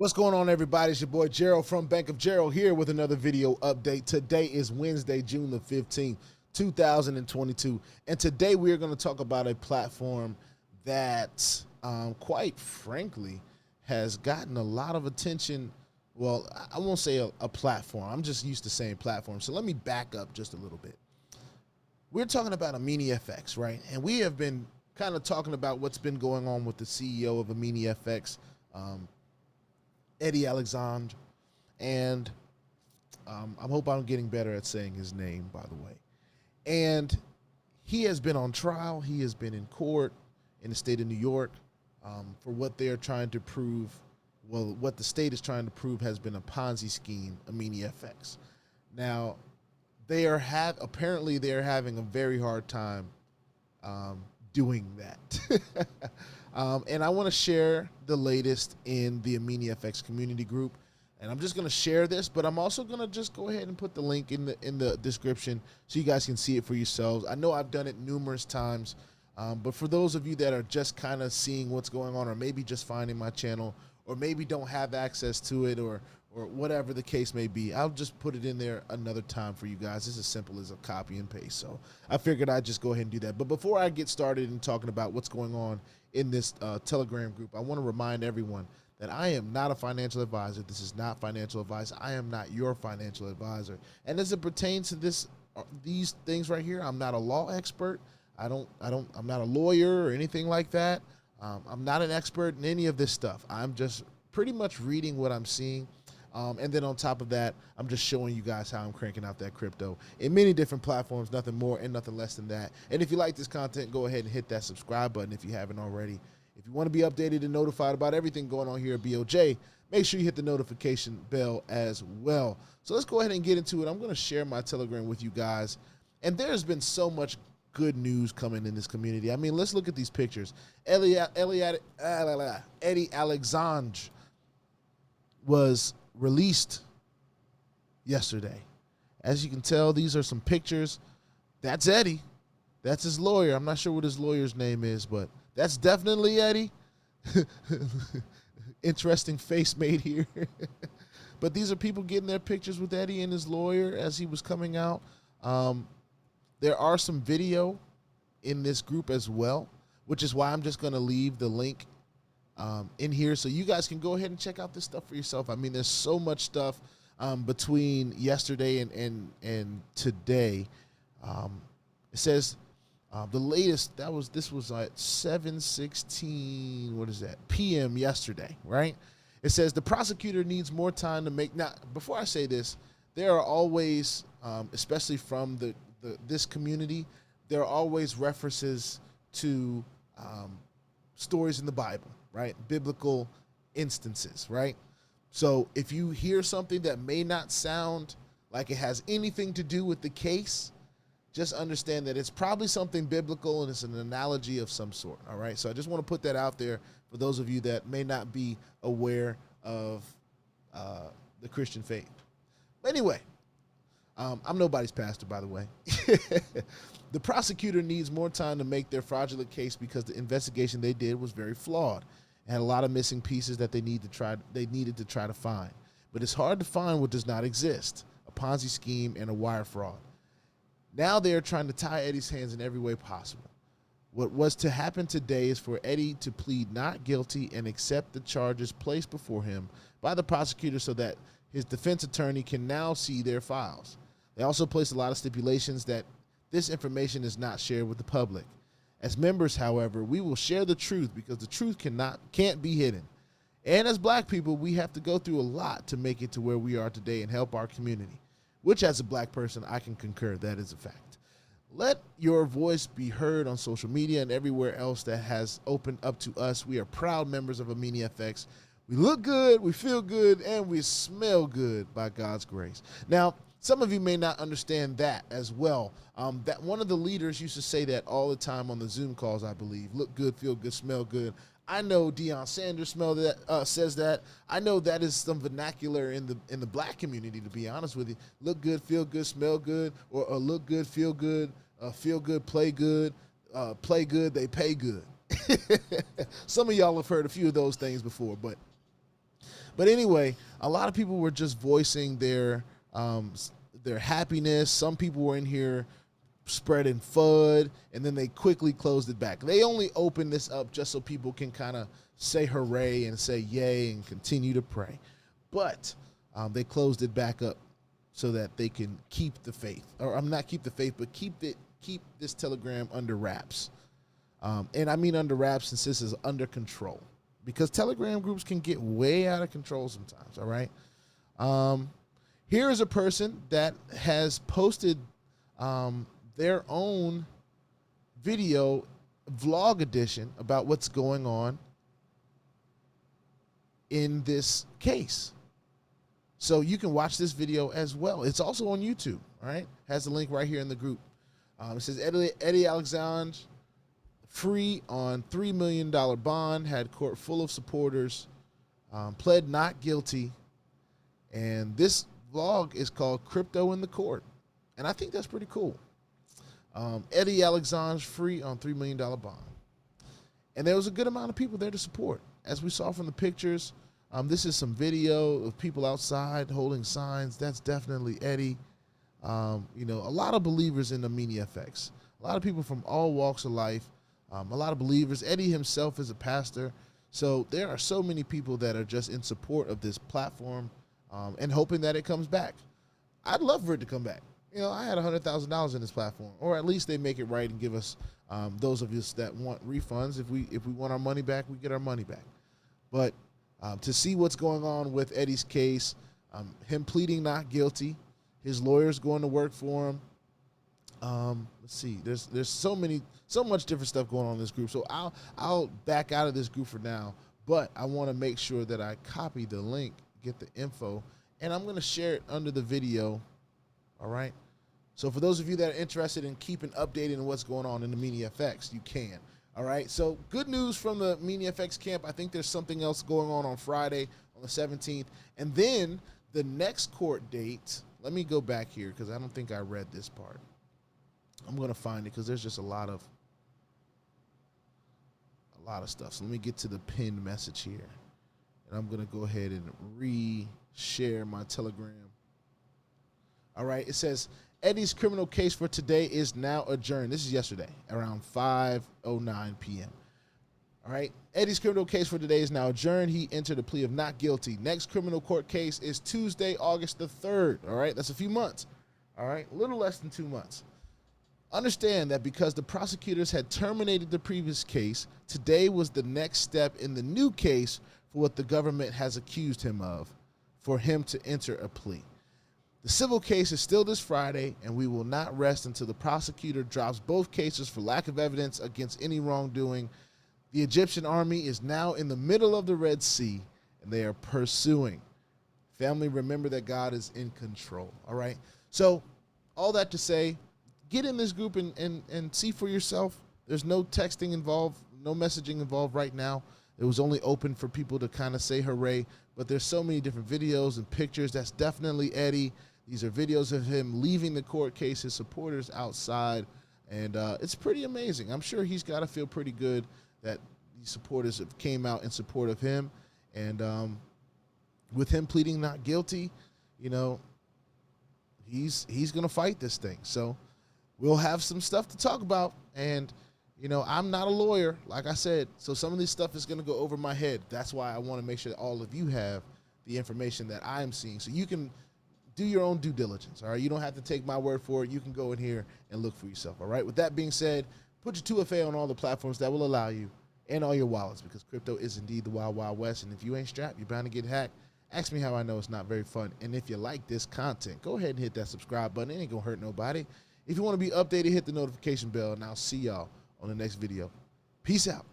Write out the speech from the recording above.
What's going on, everybody? It's your boy Gerald from Bank of Gerald here with another video update. Today is Wednesday, June the 15th, 2022. And today we are going to talk about a platform that, quite frankly, has gotten a lot of attention. Well, I won't say a platform. I'm just used to saying platform. So let me back up just a little bit. We're talking about Eminifx, right? And we have been kind of talking about what's been going on with the CEO of Eminifx, Eddie Alexandre, and I hope I'm getting better at saying his name, by the way. And he has been on trial. He has been in court in the state of New York for what they're trying to prove. Well, what the state is trying to prove has been a Ponzi scheme, Eminifx. Now, apparently they are having a very hard time doing that. And I want to share the latest in the Eminifx community group. And I'm just going to share this, but I'm also going to just go ahead and put the link in the description so you guys can see it for yourselves. I know I've done it numerous times, but for those of you that are just kind of seeing what's going on, or maybe just finding my channel, or maybe don't have access to it, or whatever the case may be, I'll just put it in there another time for you guys. It's as simple as a copy and paste. So I figured I'd just go ahead and do that. But before I get started in talking about what's going on in this Telegram group, I want to remind everyone that I am not a financial advisor. This is not financial advice. I am not your financial advisor. And as it pertains to these things right here, I'm not a law expert. I'm not a lawyer or anything like that. I'm not an expert in any of this stuff. I'm just pretty much reading what I'm seeing. And then on top of that, I'm just showing you guys how I'm cranking out that crypto in many different platforms, nothing more and nothing less than that. And if you like this content, go ahead and hit that subscribe button if you haven't already. If you want to be updated and notified about everything going on here at BOJ, make sure you hit the notification bell as well. So let's go ahead and get into it. I'm going to share my Telegram with you guys. And there's been so much good news coming in this community. I mean, let's look at these pictures. Eddie Alexandre was released yesterday. As you can tell, these are some pictures. That's Eddie. That's his lawyer. I'm not sure what his lawyer's name is, but that's definitely Eddie. Interesting face made here. But these are people getting their pictures with Eddie and his lawyer as he was coming out. There are some video in this group as well, which is why I'm just going to leave the link in here so you guys can go ahead and check out this stuff for yourself. I mean, there's so much stuff between yesterday and today. It says the latest, this was at 7:16, what is that, p.m. yesterday, right? It says the prosecutor needs more time to make. Now, before I say this, there are always, especially from this community, there are always references to stories in the Bible, right? Biblical instances, right? So if you hear something that may not sound like it has anything to do with the case, just understand that it's probably something biblical and it's an analogy of some sort, all right? So I just want to put that out there for those of you that may not be aware of the Christian faith. But anyway, I'm nobody's pastor, by the way. The prosecutor needs more time to make their fraudulent case because the investigation they did was very flawed and had a lot of missing pieces that they needed to try to find. But it's hard to find what does not exist: a Ponzi scheme and a wire fraud. Now they are trying to tie Eddie's hands in every way possible. What was to happen today is for Eddie to plead not guilty and accept the charges placed before him by the prosecutor so that his defense attorney can now see their files. They also placed a lot of stipulations that this information is not shared with the public. As members, however, we will share the truth because the truth can't be hidden. And as black people, we have to go through a lot to make it to where we are today and help our community, which as a black person, I can concur that is a fact. Let your voice be heard on social media and everywhere else that has opened up to us. We are proud members of Eminifx. We look good, we feel good, and we smell good by God's grace. Now, some of you may not understand that as well. That one of the leaders used to say that all the time on the Zoom calls, I believe. Look good, feel good, smell good. I know Deion Sanders says that. I know that is some vernacular in the black community, to be honest with you. Look good, feel good, smell good, or look good, feel good, play good, they pay good. Some of y'all have heard a few of those things before, but But anyway, a lot of people were just voicing their happiness. Some people were in here spreading FUD, and then they quickly closed it back. They only opened this up just so people can kind of say hooray and say yay and continue to pray. But they closed it back up so that they can keep the faith, or I'm not keep the faith, but keep this Telegram under wraps. And I mean under wraps since this is under control, because Telegram groups can get way out of control sometimes. All right. Here is a person that has posted their own video vlog edition about what's going on in this case. So you can watch this video as well. It's also on YouTube, all right? Has the link right here in the group. It says Eddie Alexandre free on $3 million bond, had court full of supporters, pled not guilty. And this vlog is called Crypto in the Court. And I think that's pretty cool. Eddie Alexandre free on $3 million bond. And there was a good amount of people there to support. As we saw from the pictures, this is some video of people outside holding signs. That's definitely Eddie. You know, a lot of believers in Eminifx. A lot of people from all walks of life. A lot of believers. Eddie himself is a pastor. So there are so many people that are just in support of this platform and hoping that it comes back. I'd love for it to come back. You know, I had $100,000 in this platform, or at least they make it right and give us, those of us that want refunds. If we want our money back, we get our money back. But to see what's going on with Eddie's case, him pleading not guilty, his lawyers going to work for him. Let's see, there's so much different stuff going on in this group. So I'll back out of this group for now, but I want to make sure that I copy the link, get the info, and I'm going to share it under the video. All right. So for those of you that are interested in keeping updated on what's going on in the Eminifx, you can. All right. So good news from the Eminifx camp. I think there's something else going on Friday on the 17th. And then the next court date, let me go back here because I don't think I read this part. I'm going to find it because there's just a lot of stuff. So let me get to the pinned message here. And I'm going to go ahead and re-share my Telegram. All right, it says, Eddie's criminal case for today is now adjourned. This is yesterday, around 5:09 p.m. All right, Eddie's criminal case for today is now adjourned. He entered a plea of not guilty. Next criminal court case is Tuesday, August the 3rd. All right, that's a few months. All right, a little less than 2 months. Understand that because the prosecutors had terminated the previous case, today was the next step in the new case for what the government has accused him of, for him to enter a plea. The civil case is still this Friday, and we will not rest until the prosecutor drops both cases for lack of evidence against any wrongdoing. The Egyptian army is now in the middle of the Red Sea, and they are pursuing. Family, remember that God is in control, all right? So all that to say, get in this group and see for yourself. There's no texting involved, no messaging involved right now. It was only open for people to kind of say hooray, but there's so many different videos and pictures. That's definitely Eddie. These are videos of him leaving the court case, his supporters outside, and it's pretty amazing. I'm sure he's got to feel pretty good that these supporters have came out in support of him, and with him pleading not guilty, you know, he's going to fight this thing. So we'll have some stuff to talk about, and you know, I'm not a lawyer, like I said, so some of this stuff is going to go over my head. That's why I want to make sure that all of you have the information that I'm seeing, so you can do your own due diligence, all right? You don't have to take my word for it. You can go in here and look for yourself, all right? With that being said, put your 2FA on all the platforms that will allow you, and all your wallets, because crypto is indeed the wild, wild west, and if you ain't strapped, you're bound to get hacked. Ask me how I know it's not very fun, and if you like this content, go ahead and hit that subscribe button. It ain't going to hurt nobody. If you want to be updated, hit the notification bell, and I'll see y'all on the next video. Peace out.